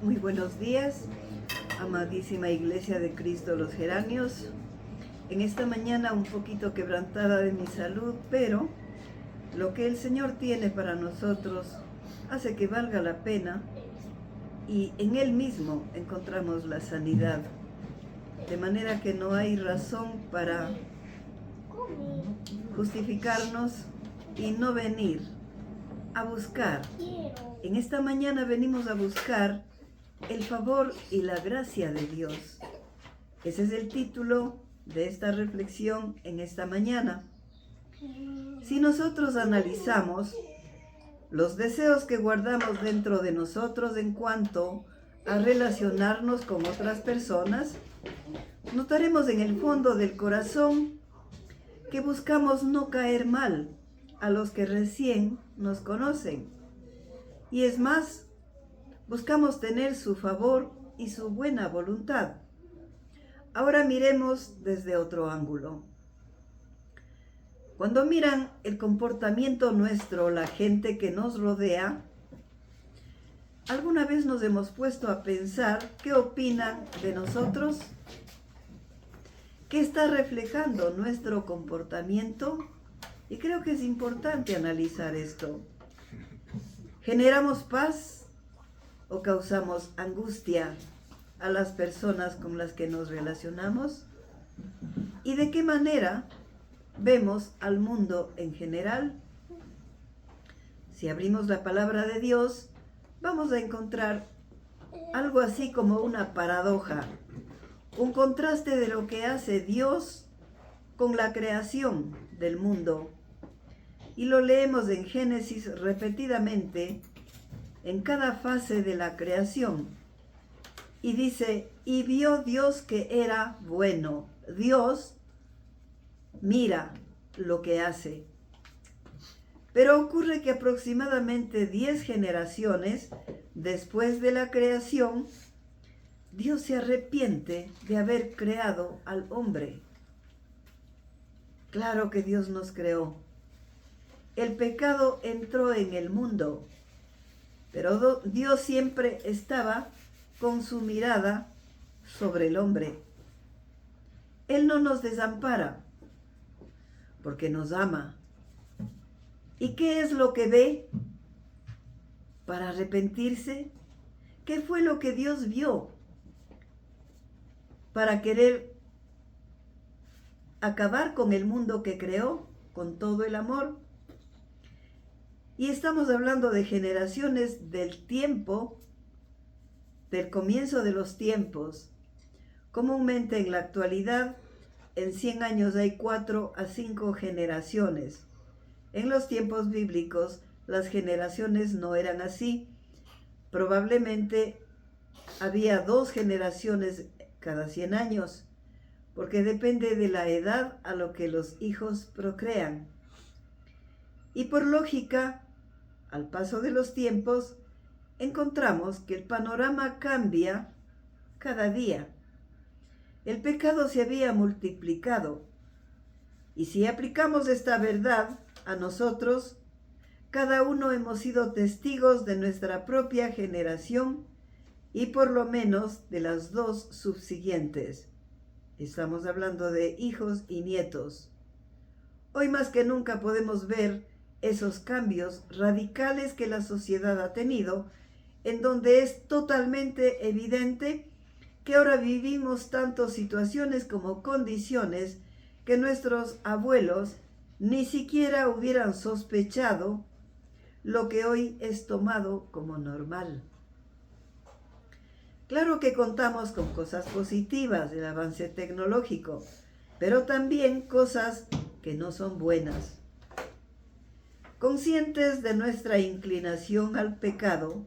Muy buenos días, amadísima Iglesia de Cristo los Geranios. En esta mañana un poquito quebrantada de mi salud, pero lo que el Señor tiene para nosotros hace que valga la pena y en Él mismo encontramos la sanidad. De manera que no hay razón para justificarnos y no venir a buscar. En esta mañana venimos a buscar el favor y la gracia de Dios. Ese es el título de esta reflexión en esta mañana. Si nosotros analizamos los deseos que guardamos dentro de nosotros en cuanto a relacionarnos con otras personas, notaremos en el fondo del corazón que buscamos no caer mal a los que recién nos conocen. Y es más, buscamos tener su favor y su buena voluntad. Ahora miremos desde otro ángulo. Cuando miran el comportamiento nuestro, la gente que nos rodea, ¿alguna vez nos hemos puesto a pensar qué opinan de nosotros? ¿Qué está reflejando nuestro comportamiento? Y creo que es importante analizar esto. ¿Generamos paz o causamos angustia a las personas con las que nos relacionamos? ¿Y de qué manera vemos al mundo en general? Si abrimos la palabra de Dios, vamos a encontrar algo así como una paradoja, un contraste de lo que hace Dios con la creación del mundo. Y lo leemos en Génesis repetidamente en cada fase de la creación. Y dice, y vio Dios que era bueno. Dios mira lo que hace. Pero ocurre que aproximadamente 10 generaciones después de la creación, Dios se arrepiente de haber creado al hombre. Claro que Dios nos creó. El pecado entró en el mundo, pero Dios siempre estaba con su mirada sobre el hombre. Él no nos desampara, porque nos ama. ¿Y qué es lo que ve para arrepentirse? ¿Qué fue lo que Dios vio para querer acabar con el mundo que creó con todo el amor? Y estamos hablando de generaciones del tiempo, del comienzo de los tiempos. Comúnmente en la actualidad, en 100 años hay 4 a 5 generaciones. En los tiempos bíblicos, las generaciones no eran así. Probablemente había 2 generaciones cada 100 años, porque depende de la edad a lo que los hijos procrean. Y por lógica, al paso de los tiempos, encontramos que el panorama cambia cada día. El pecado se había multiplicado. Y si aplicamos esta verdad a nosotros, cada uno hemos sido testigos de nuestra propia generación y por lo menos de las 2 subsiguientes. Estamos hablando de hijos y nietos. Hoy más que nunca podemos ver esos cambios radicales que la sociedad ha tenido, en donde es totalmente evidente que ahora vivimos tanto situaciones como condiciones que nuestros abuelos ni siquiera hubieran sospechado lo que hoy es tomado como normal. Claro que contamos con cosas positivas del avance tecnológico, pero también cosas que no son buenas. Conscientes de nuestra inclinación al pecado,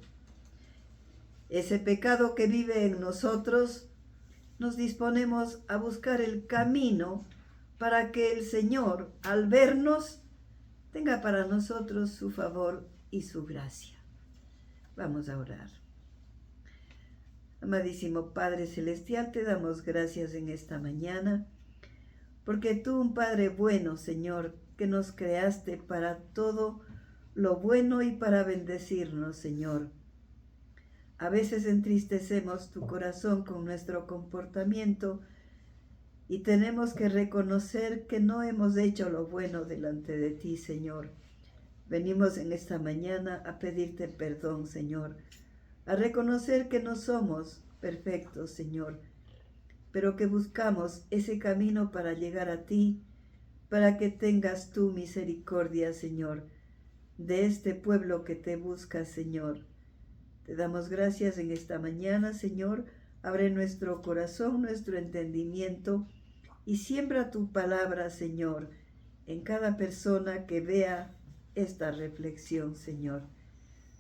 ese pecado que vive en nosotros, nos disponemos a buscar el camino para que el Señor, al vernos, tenga para nosotros su favor y su gracia. Vamos a orar. Amadísimo Padre Celestial, te damos gracias en esta mañana, porque tú, un Padre bueno, Señor, que nos creaste para todo lo bueno y para bendecirnos, Señor. A veces entristecemos tu corazón con nuestro comportamiento y tenemos que reconocer que no hemos hecho lo bueno delante de ti, Señor. Venimos en esta mañana a pedirte perdón, Señor, a reconocer que no somos perfectos, Señor, pero que buscamos ese camino para llegar a ti, para que tengas tu misericordia, Señor, de este pueblo que te busca, Señor. Te damos gracias en esta mañana, Señor. Abre nuestro corazón, nuestro entendimiento y siembra tu palabra, Señor, en cada persona que vea esta reflexión, Señor.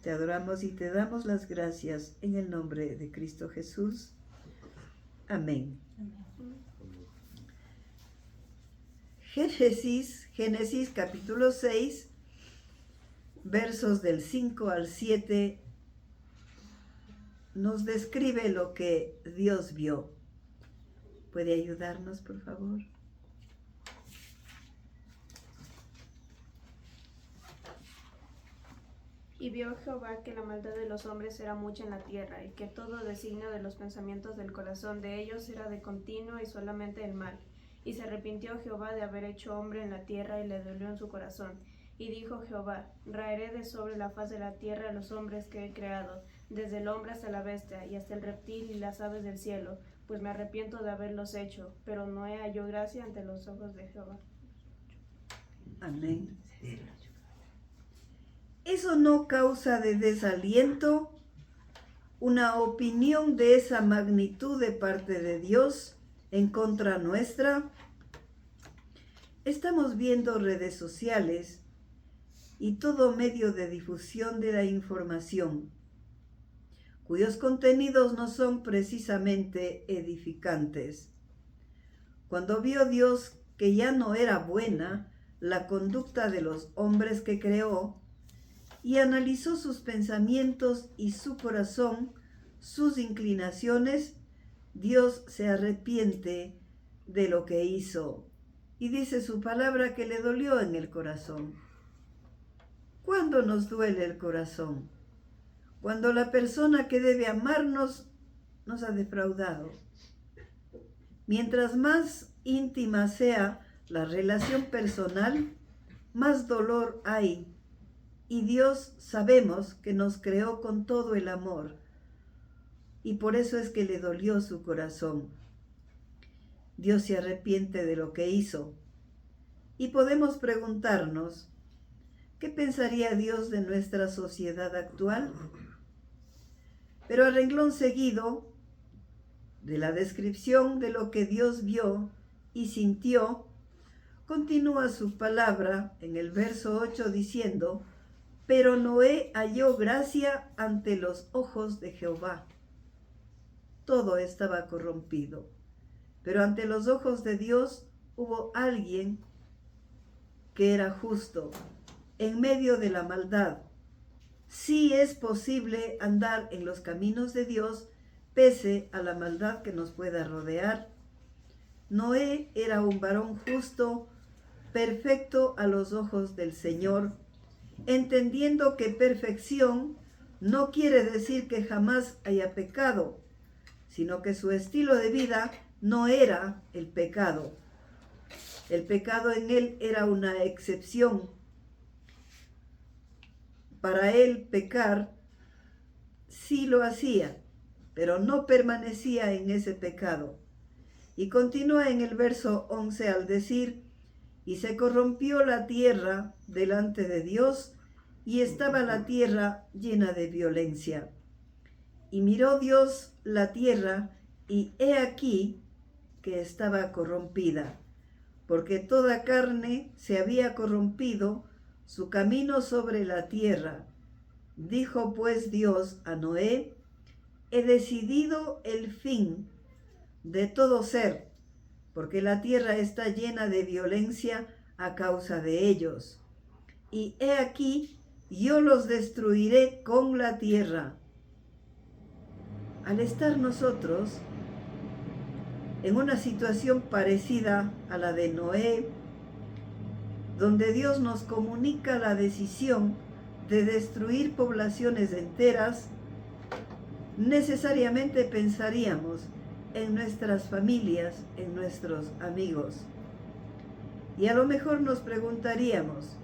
Te adoramos y te damos las gracias en el nombre de Cristo Jesús. Amén. Génesis capítulo 6, versos del 5 al 7, nos describe lo que Dios vio. ¿Puede ayudarnos, por favor? Y vio Jehová que la maldad de los hombres era mucha en la tierra, y que todo designio de los pensamientos del corazón de ellos era de continuo y solamente el mal. Y se arrepintió Jehová de haber hecho hombre en la tierra, y le dolió en su corazón. Y dijo Jehová: raeré de sobre la faz de la tierra a los hombres que he creado, desde el hombre hasta la bestia, y hasta el reptil y las aves del cielo, pues me arrepiento de haberlos hecho, pero no he hallado gracia ante los ojos de Jehová. Amén. ¿Eso no causa de desaliento una opinión de esa magnitud de parte de Dios en contra nuestra? Estamos viendo redes sociales y todo medio de difusión de la información, cuyos contenidos no son precisamente edificantes. Cuando vio Dios que ya no era buena la conducta de los hombres que creó, y analizó sus pensamientos y su corazón, sus inclinaciones, Dios se arrepiente de lo que hizo y dice su palabra que le dolió en el corazón. ¿Cuándo nos duele el corazón? Cuando la persona que debe amarnos nos ha defraudado. Mientras más íntima sea la relación personal, más dolor hay. Y Dios sabemos que nos creó con todo el amor, y por eso es que le dolió su corazón. Dios se arrepiente de lo que hizo, y podemos preguntarnos, ¿qué pensaría Dios de nuestra sociedad actual? Pero a renglón seguido de la descripción de lo que Dios vio y sintió, continúa su palabra en el verso 8 diciendo: pero Noé halló gracia ante los ojos de Jehová. Todo estaba corrompido, pero ante los ojos de Dios hubo alguien que era justo en medio de la maldad. Sí es posible andar en los caminos de Dios pese a la maldad que nos pueda rodear. Noé era un varón justo, perfecto a los ojos del Señor, entendiendo que perfección no quiere decir que jamás haya pecado, sino que su estilo de vida no era el pecado. El pecado en él era una excepción. Para él pecar sí lo hacía, pero no permanecía en ese pecado. Y continúa en el verso 11 al decir: y se corrompió la tierra delante de Dios, y estaba la tierra llena de violencia. Y miró Dios la tierra, y he aquí que estaba corrompida, porque toda carne se había corrompido su camino sobre la tierra. Dijo pues Dios a Noé: he decidido el fin de todo ser, porque la tierra está llena de violencia a causa de ellos. Y he aquí, yo los destruiré con la tierra. Al estar nosotros en una situación parecida a la de Noé, donde Dios nos comunica la decisión de destruir poblaciones enteras, necesariamente pensaríamos en nuestras familias, en nuestros amigos. Y a lo mejor nos preguntaríamos,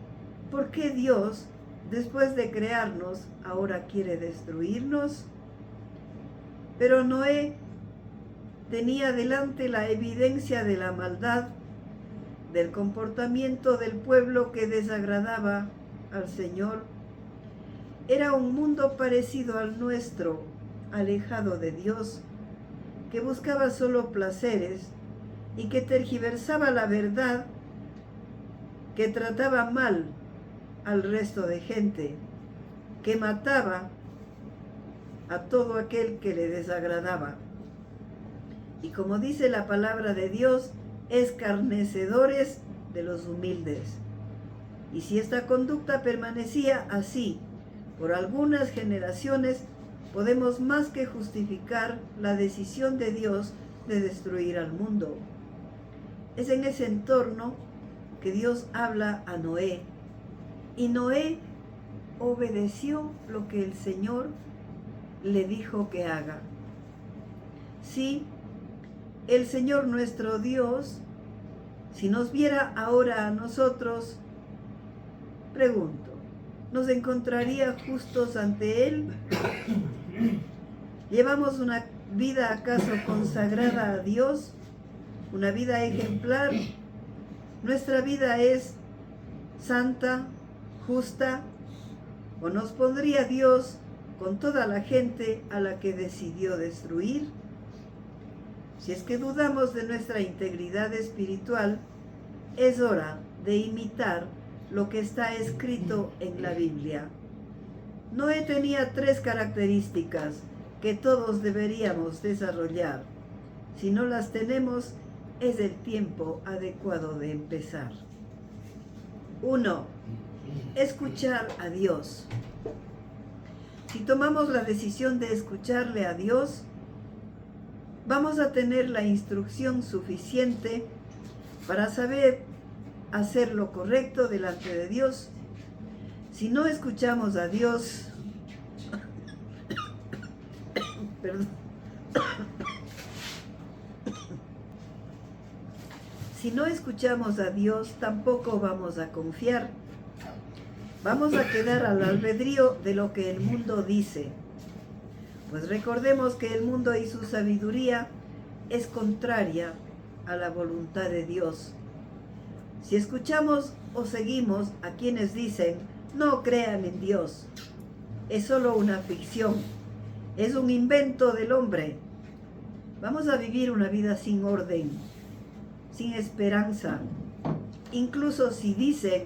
¿por qué Dios, después de crearnos, ahora quiere destruirnos? Pero Noé tenía delante la evidencia de la maldad, del comportamiento del pueblo que desagradaba al Señor. Era un mundo parecido al nuestro, alejado de Dios, que buscaba solo placeres y que tergiversaba la verdad, que trataba mal al resto de gente, que mataba a todo aquel que le desagradaba. Y como dice la palabra de Dios, escarnecedores de los humildes. Y si esta conducta permanecía así por algunas generaciones, podemos más que justificar la decisión de Dios de destruir al mundo. Es en ese entorno que Dios habla a Noé, y Noé obedeció lo que el Señor le dijo que haga. Sí, el Señor nuestro Dios, si nos viera ahora a nosotros, pregunto, ¿nos encontraría justos ante Él? ¿Llevamos una vida acaso consagrada a Dios? ¿Una vida ejemplar? ¿Nuestra vida es santa, justa? ¿O nos pondría Dios con toda la gente a la que decidió destruir? Si es que dudamos de nuestra integridad espiritual, es hora de imitar lo que está escrito en la Biblia. Noé tenía 3 características que todos deberíamos desarrollar. Si no las tenemos, es el tiempo adecuado de empezar. 1. Escuchar a Dios. Si tomamos la decisión de escucharle a Dios, vamos a tener la instrucción suficiente para saber hacer lo correcto delante de Dios. Si no escuchamos a Dios, perdón. Si no escuchamos a Dios, tampoco vamos a confiar. Vamos a quedar al albedrío de lo que el mundo dice. Pues recordemos que el mundo y su sabiduría es contraria a la voluntad de Dios. Si escuchamos o seguimos a quienes dicen, no crean en Dios, es solo una ficción, es un invento del hombre, vamos a vivir una vida sin orden, sin esperanza. Incluso si dicen,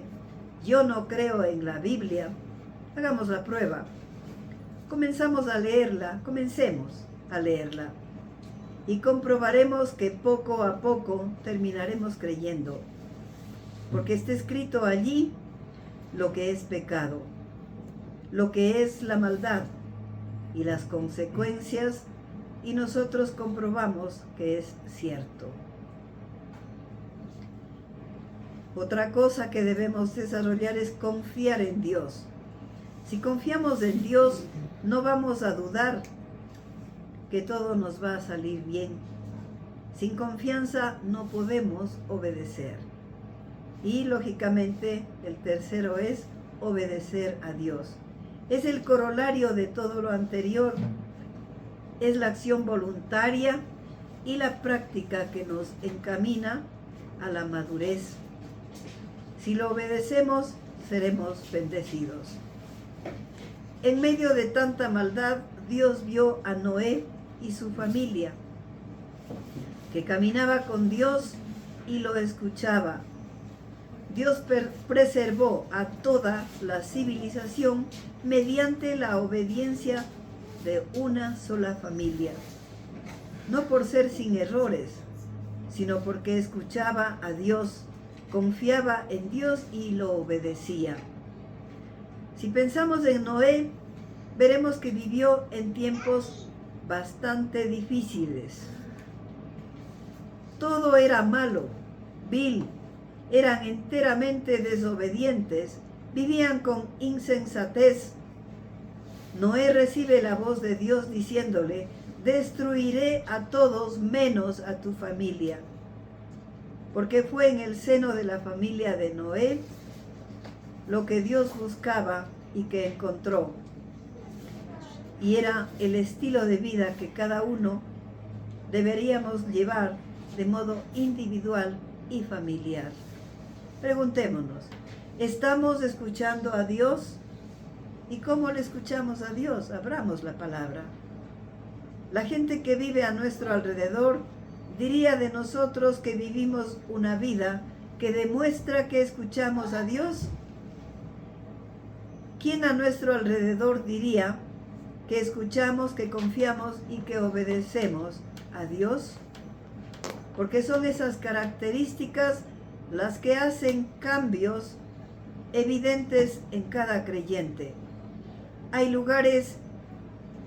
yo no creo en la Biblia, hagamos la prueba. Comencemos a leerla y comprobaremos que poco a poco terminaremos creyendo, porque está escrito allí lo que es pecado, lo que es la maldad y las consecuencias, y nosotros comprobamos que es cierto. Otra cosa que debemos desarrollar es confiar en Dios. Si confiamos en Dios, no vamos a dudar que todo nos va a salir bien. Sin confianza no podemos obedecer. Y lógicamente el tercero es obedecer a Dios. Es el corolario de todo lo anterior. Es la acción voluntaria y la práctica que nos encamina a la madurez. Si lo obedecemos, seremos bendecidos. En medio de tanta maldad, Dios vio a Noé y su familia, que caminaba con Dios y lo escuchaba. Dios preservó a toda la civilización mediante la obediencia de una sola familia. No por ser sin errores, sino porque escuchaba a Dios, confiaba en Dios y lo obedecía. Si pensamos en Noé, veremos que vivió en tiempos bastante difíciles. Todo era malo, vil, eran enteramente desobedientes, vivían con insensatez, Noé recibe la voz de Dios diciéndole: destruiré a todos menos a tu familia. Porque fue en el seno de la familia de Noé lo que Dios buscaba y que encontró. Y era el estilo de vida que cada uno deberíamos llevar de modo individual y familiar. Preguntémonos, ¿estamos escuchando a Dios? ¿Y cómo le escuchamos a Dios? Abramos la palabra. La gente que vive a nuestro alrededor diría de nosotros que vivimos una vida que demuestra que escuchamos a Dios. ¿Quién a nuestro alrededor diría que escuchamos, que confiamos y que obedecemos a Dios? Porque son esas características las que hacen cambios evidentes en cada creyente. Hay lugares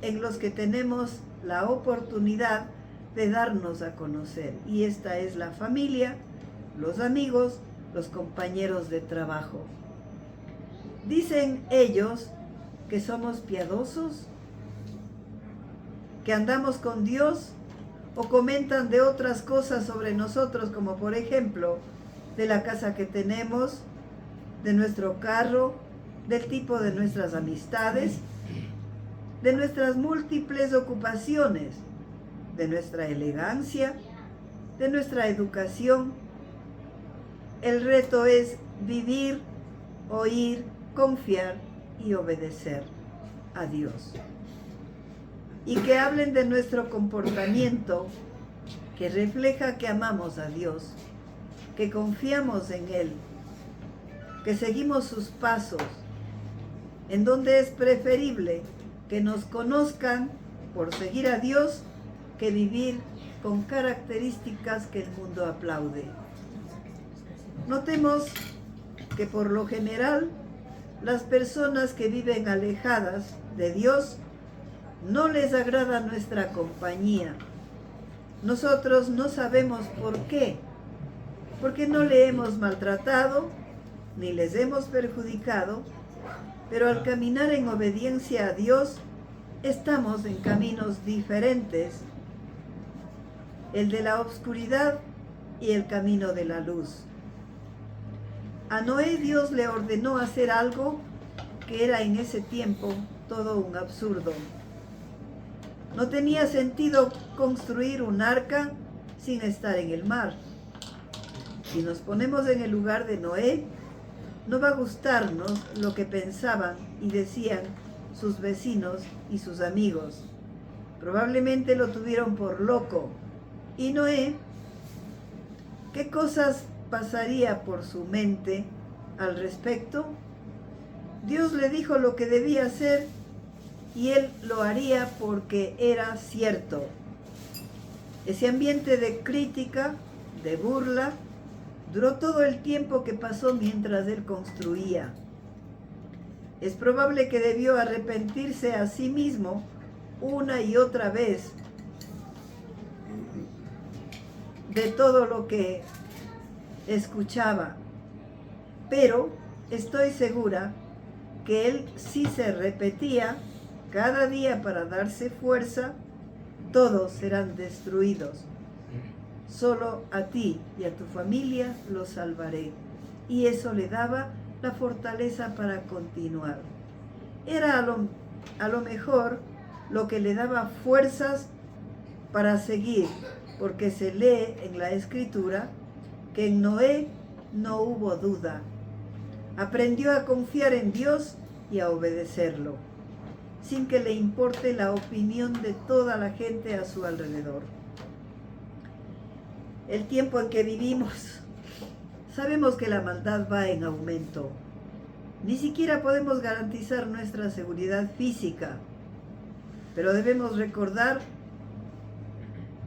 en los que tenemos la oportunidad de darnos a conocer, y esta es la familia, los amigos, los compañeros de trabajo. Dicen ellos que somos piadosos, que andamos con Dios, o comentan de otras cosas sobre nosotros, como por ejemplo de la casa que tenemos, de nuestro carro, del tipo de nuestras amistades, de nuestras múltiples ocupaciones, de nuestra elegancia, de nuestra educación. El reto es vivir, oír, confiar y obedecer a Dios. Y que hablen de nuestro comportamiento, que refleja que amamos a Dios, que confiamos en Él, que seguimos sus pasos, en donde es preferible que nos conozcan por seguir a Dios que vivir con características que el mundo aplaude. Notemos que por lo general las personas que viven alejadas de Dios no les agrada nuestra compañía. Nosotros no sabemos por qué, porque no le hemos maltratado ni les hemos perjudicado, pero al caminar en obediencia a Dios estamos en caminos diferentes, el de la oscuridad y el camino de la luz. A Noé Dios le ordenó hacer algo que era en ese tiempo todo un absurdo. No tenía sentido construir un arca sin estar en el mar. Si nos ponemos en el lugar de Noé, no va a gustarnos lo que pensaban y decían sus vecinos y sus amigos. Probablemente lo tuvieron por loco. Y Noé, ¿qué cosas pasaría por su mente al respecto? Dios le dijo lo que debía hacer y él lo haría porque era cierto. Ese ambiente de crítica, de burla, duró todo el tiempo que pasó mientras él construía. Es probable que debió arrepentirse a sí mismo una y otra vez de todo lo que escuchaba, pero estoy segura que él sí se repetía cada día para darse fuerza: todos serán destruidos, solo a ti y a tu familia los salvaré. Y eso le daba la fortaleza para continuar. Era a lo mejor lo que le daba fuerzas para seguir, porque se lee en la Escritura que en Noé no hubo duda. Aprendió a confiar en Dios y a obedecerlo, sin que le importe la opinión de toda la gente a su alrededor. El tiempo en que vivimos, sabemos que la maldad va en aumento. Ni siquiera podemos garantizar nuestra seguridad física, pero debemos recordar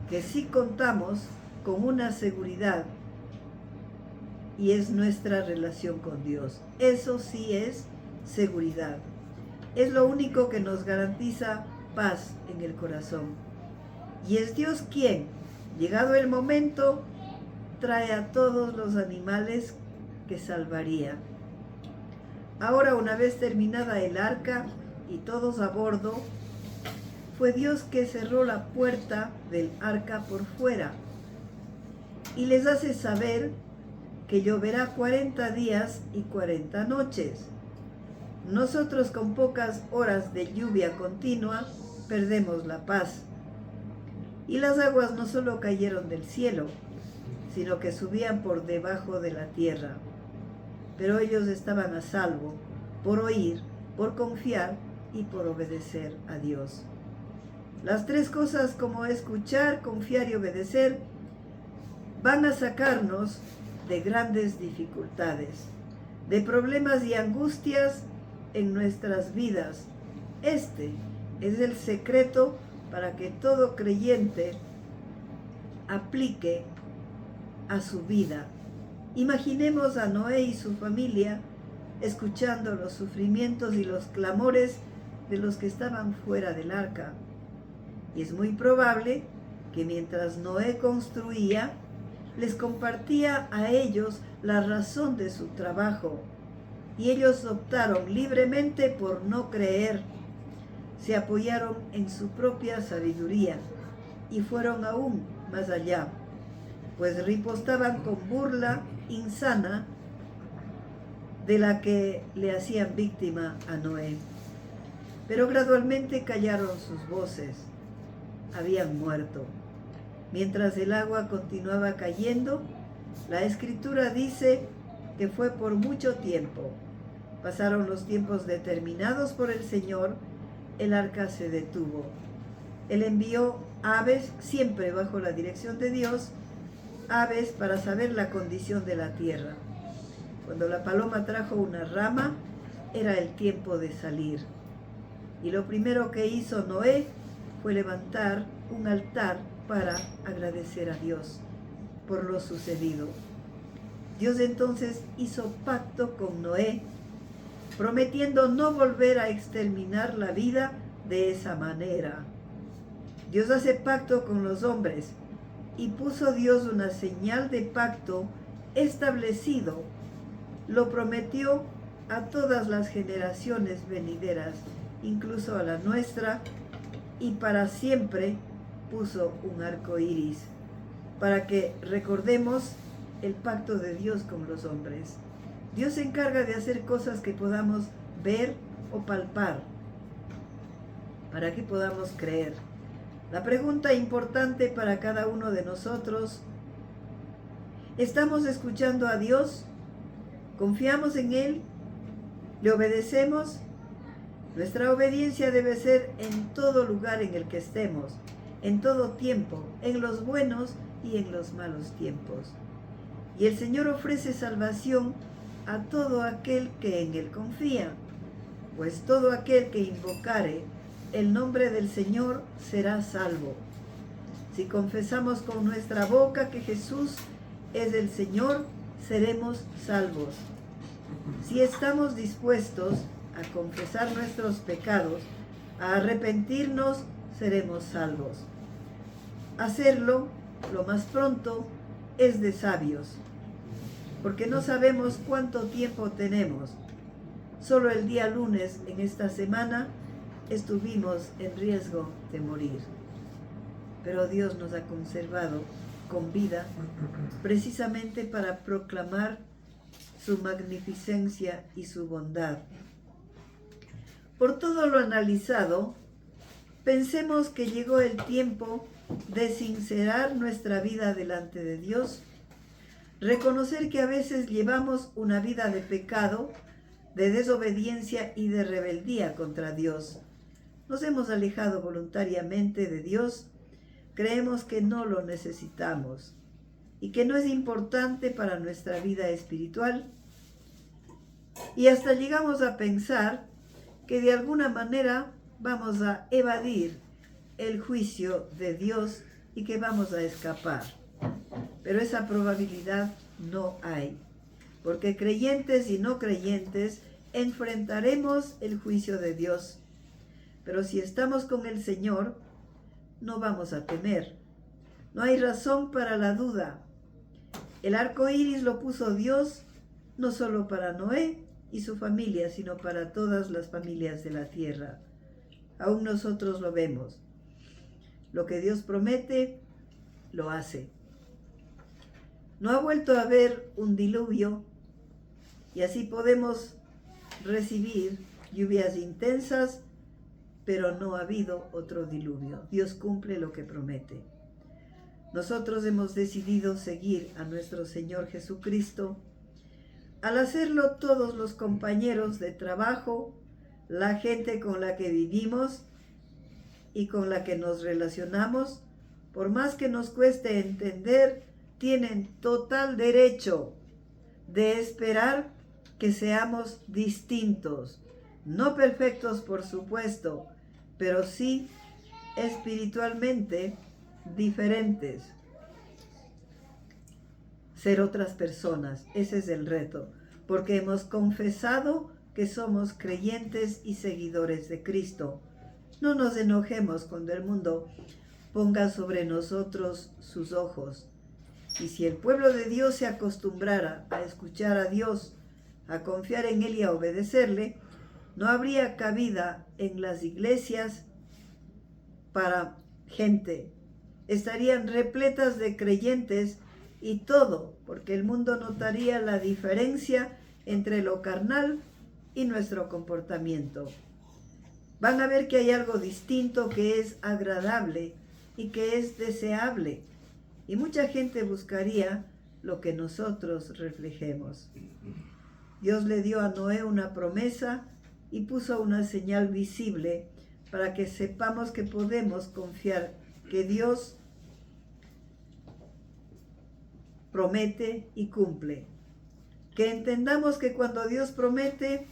que sí contamos con una seguridad, y es nuestra relación con Dios. Eso sí es seguridad. Es lo único que nos garantiza paz en el corazón. Y es Dios quien, llegado el momento, trae a todos los animales que salvaría. Ahora, una vez terminada el arca, y todos a bordo, fue Dios que cerró la puerta del arca por fuera y les hace saber que lloverá 40 días y 40 noches. Nosotros con pocas horas de lluvia continua perdemos la paz. Y las aguas no solo cayeron del cielo, sino que subían por debajo de la tierra. Pero ellos estaban a salvo por oír, por confiar y por obedecer a Dios. Las tres cosas como escuchar, confiar y obedecer van a sacarnos de grandes dificultades, de problemas y angustias en nuestras vidas. Este es el secreto para que todo creyente aplique a su vida. Imaginemos a Noé y su familia escuchando los sufrimientos y los clamores de los que estaban fuera del arca. Y es muy probable que mientras Noé construía, les compartía a ellos la razón de su trabajo, y ellos optaron libremente por no creer. Se apoyaron en su propia sabiduría y fueron aún más allá, pues ripostaban con burla insana de la que le hacían víctima a Noé. Pero gradualmente callaron sus voces. Habían muerto. Mientras el agua continuaba cayendo, la Escritura dice que fue por mucho tiempo. Pasaron los tiempos determinados por el Señor, el arca se detuvo. Él envió aves, siempre bajo la dirección de Dios, aves para saber la condición de la tierra. Cuando la paloma trajo una rama, era el tiempo de salir. Y lo primero que hizo Noé fue levantar un altar para agradecer a Dios por lo sucedido. Dios entonces hizo pacto con Noé, prometiendo no volver a exterminar la vida de esa manera. Dios hace pacto con los hombres y puso Dios una señal de pacto establecido. Lo prometió a todas las generaciones venideras, incluso a la nuestra, y para siempre puso un arco iris, para que recordemos el pacto de Dios con los hombres. Dios se encarga de hacer cosas que podamos ver o palpar, para que podamos creer. La pregunta importante para cada uno de nosotros: ¿estamos escuchando a Dios? ¿Confiamos en Él? ¿Le obedecemos? Nuestra obediencia debe ser en todo lugar en el que estemos, en todo tiempo, en los buenos y en los malos tiempos. Y el Señor ofrece salvación a todo aquel que en Él confía, pues todo aquel que invocare el nombre del Señor será salvo. Si confesamos con nuestra boca que Jesús es el Señor, seremos salvos. Si estamos dispuestos a confesar nuestros pecados, a arrepentirnos, seremos salvos. Hacerlo lo más pronto es de sabios, porque no sabemos cuánto tiempo tenemos. Solo el día lunes en esta semana estuvimos en riesgo de morir, pero Dios nos ha conservado con vida precisamente para proclamar su magnificencia y su bondad. Por todo lo analizado, pensemos que llegó el tiempo de sincerar nuestra vida delante de Dios, reconocer que a veces llevamos una vida de pecado, de desobediencia y de rebeldía contra Dios. Nos hemos alejado voluntariamente de Dios, creemos que no lo necesitamos y que no es importante para nuestra vida espiritual, y hasta llegamos a pensar que de alguna manera vamos a evadir el juicio de Dios y que vamos a escapar. Pero esa probabilidad no hay, porque creyentes y no creyentes enfrentaremos el juicio de Dios. Pero si estamos con el Señor, no vamos a temer. No hay razón para la duda. El arco iris lo puso Dios no solo para Noé y su familia, sino para todas las familias de la tierra. Aún nosotros lo vemos. Lo que Dios promete, lo hace. No ha vuelto a haber un diluvio y así podemos recibir lluvias intensas, pero no ha habido otro diluvio. Dios cumple lo que promete. Nosotros hemos decidido seguir a nuestro Señor Jesucristo. Al hacerlo, todos los compañeros de trabajo, la gente con la que vivimos y con la que nos relacionamos, por más que nos cueste entender, tienen total derecho de esperar que seamos distintos, no perfectos por supuesto, pero sí espiritualmente diferentes. Ser otras personas, ese es el reto, porque hemos confesado que somos creyentes y seguidores de Cristo. No nos enojemos cuando el mundo ponga sobre nosotros sus ojos. Y si el pueblo de Dios se acostumbrara a escuchar a Dios, a confiar en Él y a obedecerle, no habría cabida en las iglesias para gente. Estarían repletas de creyentes y todo, porque el mundo notaría la diferencia entre lo carnal y nuestro comportamiento. Van a ver que hay algo distinto que es agradable y que es deseable. Y mucha gente buscaría lo que nosotros reflejemos. Dios le dio a Noé una promesa y puso una señal visible para que sepamos que podemos confiar que Dios promete y cumple. Que entendamos que cuando Dios promete,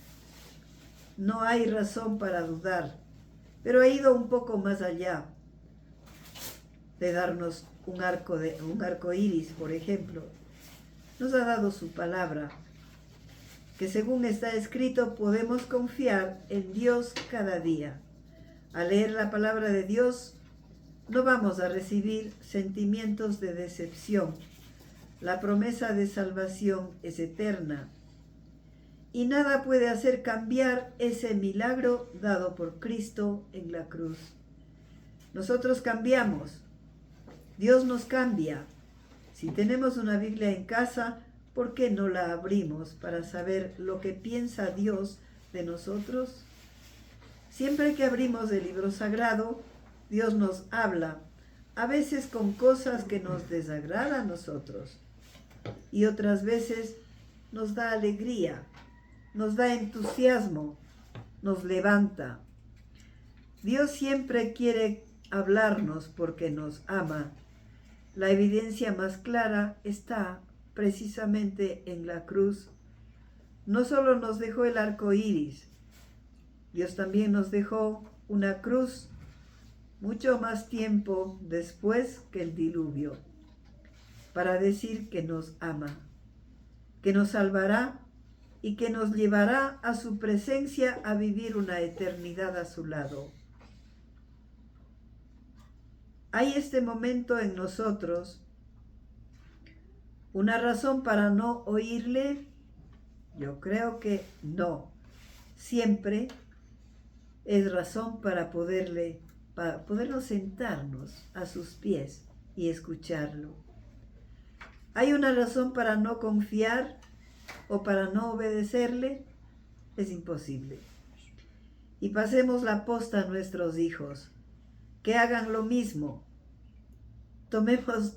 no hay razón para dudar, pero ha ido un poco más allá de darnos un arco iris, por ejemplo. Nos ha dado su palabra, que según está escrito podemos confiar en Dios cada día. Al leer la palabra de Dios, no vamos a recibir sentimientos de decepción. La promesa de salvación es eterna y nada puede hacer cambiar ese milagro dado por Cristo en la cruz. Nosotros cambiamos, Dios nos cambia. Si tenemos una Biblia en casa, ¿por qué no la abrimos para saber lo que piensa Dios de nosotros? Siempre que abrimos el libro sagrado, Dios nos habla, a veces con cosas que nos desagradan a nosotros, y otras veces nos da alegría, nos da entusiasmo, nos levanta. Dios siempre quiere hablarnos porque nos ama. La evidencia más clara está precisamente en la cruz. No solo nos dejó el arco iris, Dios también nos dejó una cruz mucho más tiempo después que el diluvio, para decir que nos ama, que nos salvará y que nos llevará a su presencia a vivir una eternidad a su lado. ¿Hay este momento en nosotros una razón para no oírle? Yo creo que no. Siempre es razón para podernos sentarnos a sus pies y escucharlo. ¿Hay una razón para no confiar o para no obedecerle? Es imposible. Y pasemos la posta a nuestros hijos, que hagan lo mismo. Tomemos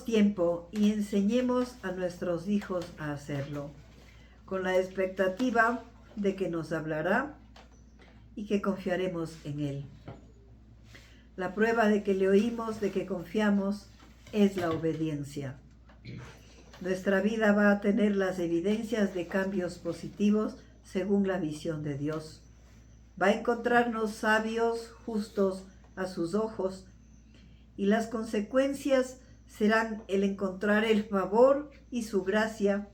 tiempo y enseñemos a nuestros hijos a hacerlo, con la expectativa de que nos hablará y que confiaremos en Él. La prueba de que le oímos, de que confiamos, es la obediencia. Nuestra vida va a tener las evidencias de cambios positivos según la visión de Dios. Va a encontrarnos sabios, justos a sus ojos, y las consecuencias serán el encontrar el favor y su gracia,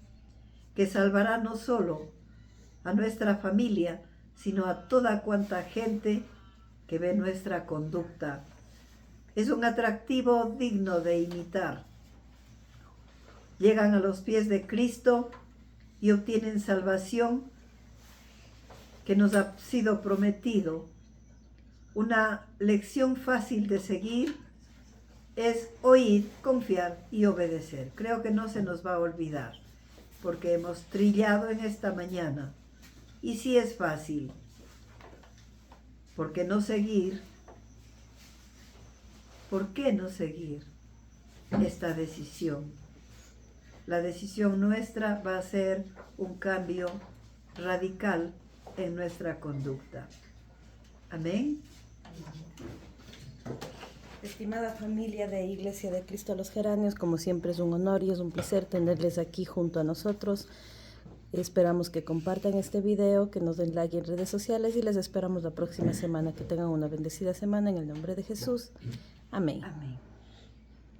que salvará no solo a nuestra familia, sino a toda cuanta gente que ve nuestra conducta Es un atractivo digno de imitar. Llegan a los pies de Cristo y obtienen salvación que nos ha sido prometido. Una lección fácil de seguir es oír, confiar y obedecer. Creo que no se nos va a olvidar, porque hemos trillado en esta mañana. Y sí es fácil, ¿por qué no seguir? ¿Por qué no seguir esta decisión? La decisión nuestra va a ser un cambio radical en nuestra conducta. Amén. Estimada familia de Iglesia de Cristo de los Geranios, como siempre es un honor y es un placer tenerles aquí junto a nosotros. Esperamos que compartan este video, que nos den like en redes sociales y les esperamos la próxima semana. Que tengan una bendecida semana en el nombre de Jesús. Amén. Amén.